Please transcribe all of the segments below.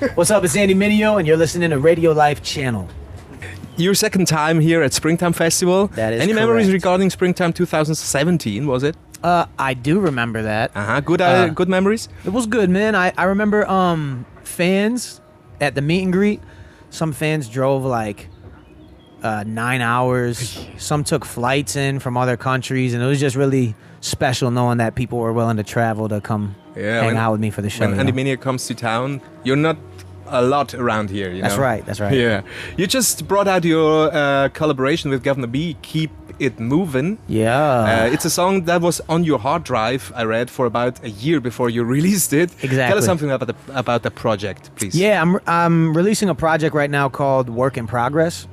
What's up, it's Andy Mineo, and you're listening to Radio Life Channel. Your second time here at Springtime Festival. That is Any correct. memories regarding Springtime 2017, was it? I do remember that. Good memories? It was good, man. I remember fans at the meet and greet. Some fans drove like 9 hours. Some took flights in from other countries, and it was just really special knowing that people were willing to travel to come hang out with me for the show. When Andy Mineo comes to town, you're not a lot around here, you know? That's right. Yeah. You just brought out your collaboration with Governor B, Keep It Movin'. Yeah. It's a song that was on your hard drive, I read, for about a year before you released it. Exactly. Tell us something about the project, please. Yeah, I'm releasing a project right now called Work in Progress.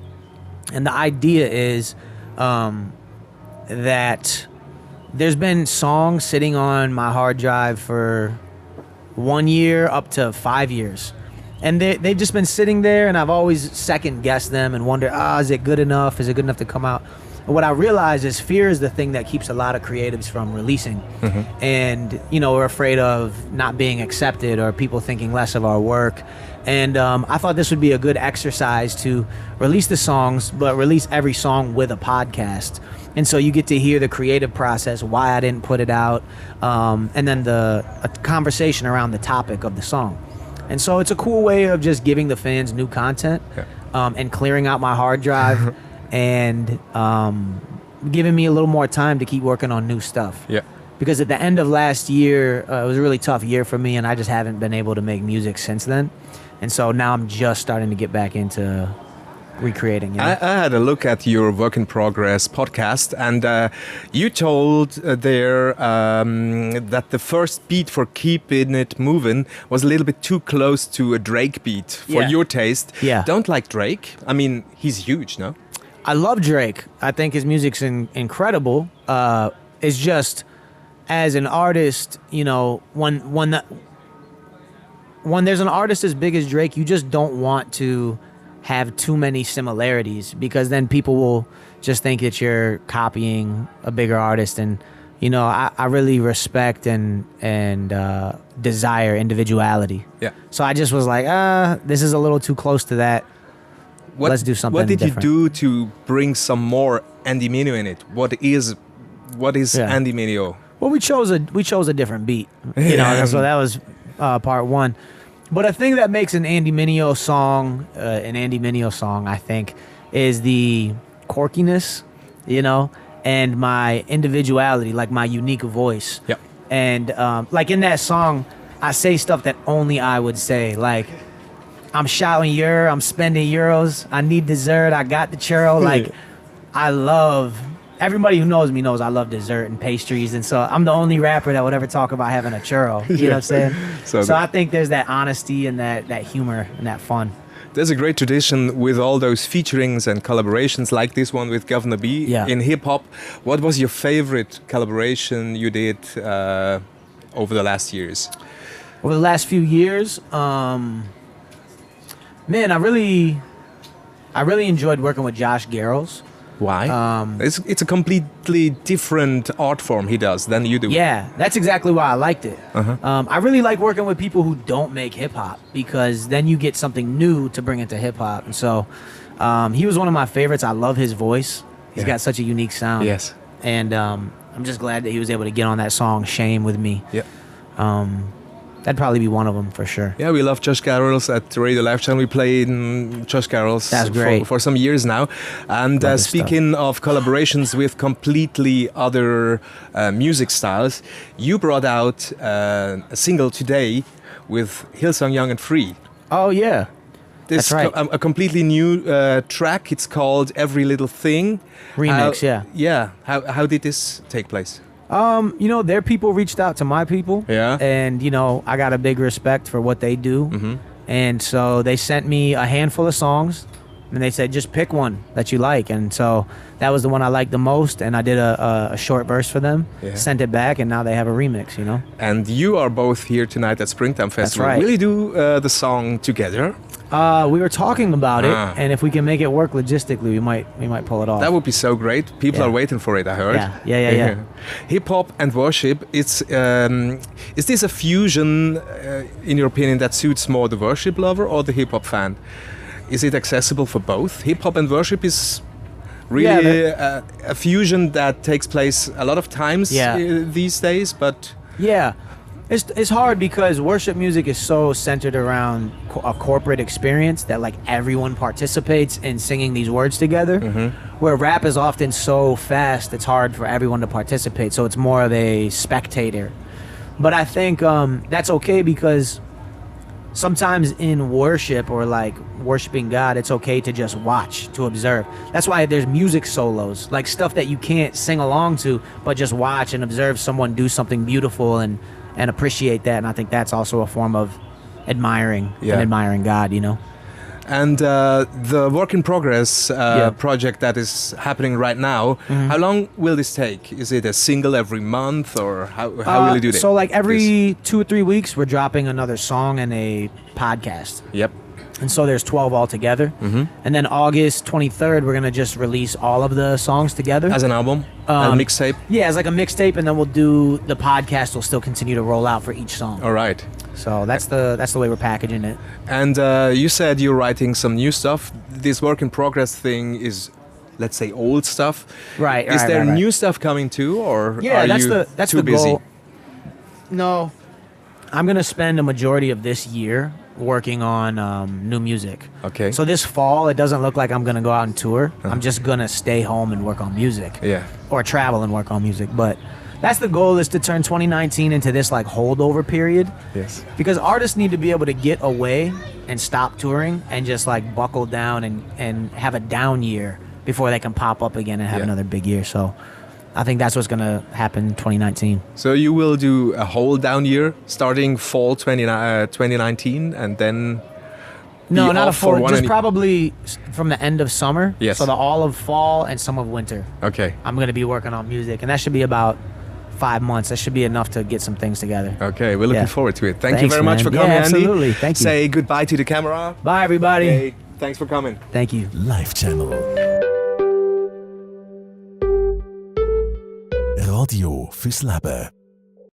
And the idea is that there's been songs sitting on my hard drive for 1 year up to 5 years. And they've just been sitting there, and I've always second-guessed them and wondered, is it good enough? Is it good enough to come out? And what I realize is fear is the thing that keeps a lot of creatives from releasing. Mm-hmm. And, we're afraid of not being accepted or people thinking less of our work. And I thought this would be a good exercise to release the songs, but release every song with a podcast. And so you get to hear the creative process, why I didn't put it out, and then a conversation around the topic of the song. And so it's a cool way of just giving the fans new content, and clearing out my hard drive and giving me a little more time to keep working on new stuff. Yeah. Because at the end of last year, it was a really tough year for me, and I just haven't been able to make music since then. And so now I'm just starting to get back into recreating. I had a look at your Work in Progress podcast, and you told there that the first beat for Keeping It Moving was a little bit too close to a Drake beat for your taste. Yeah. Don't like Drake? I mean, he's huge, no? I love Drake. I think his music's incredible. It's just, as an artist, when there's an artist as big as Drake, you just don't want to have too many similarities, because then people will just think that you're copying a bigger artist. And I really respect and desire individuality. Yeah. So I just was like, this is a little too close to that. Let's do something different. What did you do to bring some more Andy Mineo in it? What is Andy Mineo? Well, we chose a different beat. So that was part one. But a thing that makes an Andy Mineo song, I think, is the quirkiness, and my individuality, like my unique voice. Yep. And like in that song, I say stuff that only I would say, like, I'm shouting I'm spending euros, I need dessert, I got the churro. Like, everybody who knows me knows I love dessert and pastries, and so I'm the only rapper that would ever talk about having a churro. You know what I'm saying? So I think there's that honesty and that humor and that fun. There's a great tradition with all those featurings and collaborations like this one with Governor B in hip-hop. What was your favorite collaboration you did over the last years? Over the last few years, man, I really enjoyed working with Josh Garrels. Why? It's a completely different art form he does than you do. Yeah, that's exactly why I liked it. I really like working with people who don't make hip-hop, because then you get something new to bring into hip-hop. And so he was one of my favorites. I love his voice. He's got such a unique sound. Yes. And I'm just glad that he was able to get on that song, Shame, with me. Yeah. That'd probably be one of them for sure. Yeah, we love Josh Garrels at Radio Life Channel. We played Josh Garrels for some years now. And speaking of collaborations with completely other music styles, you brought out a single today with Hillsong Young and Free. Oh, yeah. This That's right. A completely new track. It's called Every Little Thing. Remix, Yeah. How did this take place? Their people reached out to my people. Yeah. And, I got a big respect for what they do. Mm-hmm. And so they sent me a handful of songs, and they said, just pick one that you like. And so that was the one I liked the most, and I did a short verse for them, sent it back, and now they have a remix, And you are both here tonight at Springtime Festival. That's right. Will you do the song together? We were talking about it, and if we can make it work logistically, we might pull it off. That would be so great. People are waiting for it, I heard. Yeah. Hip hop and worship. Is this a fusion, in your opinion, that suits more the worship lover or the hip hop fan? Is it accessible for both? Hip hop and worship is really a fusion that takes place a lot of times these days, but yeah. It's hard because worship music is so centered around a corporate experience that like everyone participates in singing these words together. Where rap is often so fast, it's hard for everyone to participate. So it's more of a spectator. But I think that's okay because sometimes in worship or like worshiping God, it's okay to just watch, to observe. That's why there's music solos, like stuff that you can't sing along to, but just watch and observe someone do something beautiful and appreciate that. And I think that's also a form of admiring God, you know. And the work in progress project that is happening right now, how long will this take? Is it a single every month, or how will you do that? So like every 2 or 3 weeks, we're dropping another song and a podcast. Yep. And so there's 12 altogether. And then August 23rd, we're going to just release all of the songs together. As an album? A mixtape? Yeah, as like a mixtape, and then we'll do the podcast will still continue to roll out for each song. All right. So that's the way we're packaging it. And you said you're writing some new stuff. This work in progress thing is, let's say, old stuff. Right. Is there new stuff coming too, or are you too busy? Goal. No, I'm gonna spend a majority of this year working on new music. Okay. So this fall, it doesn't look like I'm gonna go out and tour. I'm just gonna stay home and work on music. Yeah. Or travel and work on music, but. That's the goal, is to turn 2019 into this like holdover period. Yes. Because artists need to be able to get away and stop touring and just like buckle down and have a down year before they can pop up again and have another big year. So I think that's what's going to happen in 2019. So you will do a whole down year starting fall 2019 and then... No, not a full, just probably from the end of summer. Yes. So all of fall and some of winter. Okay. I'm going to be working on music, and that should be about 5 months. That should be enough to get some things together. Okay, we're looking forward to it. Thanks, you very much for coming, Andy. Absolutely. Thank you. Say goodbye to the camera. Bye, everybody. Hey, thanks for coming. Thank you. Live Channel. Radio fürs Leben.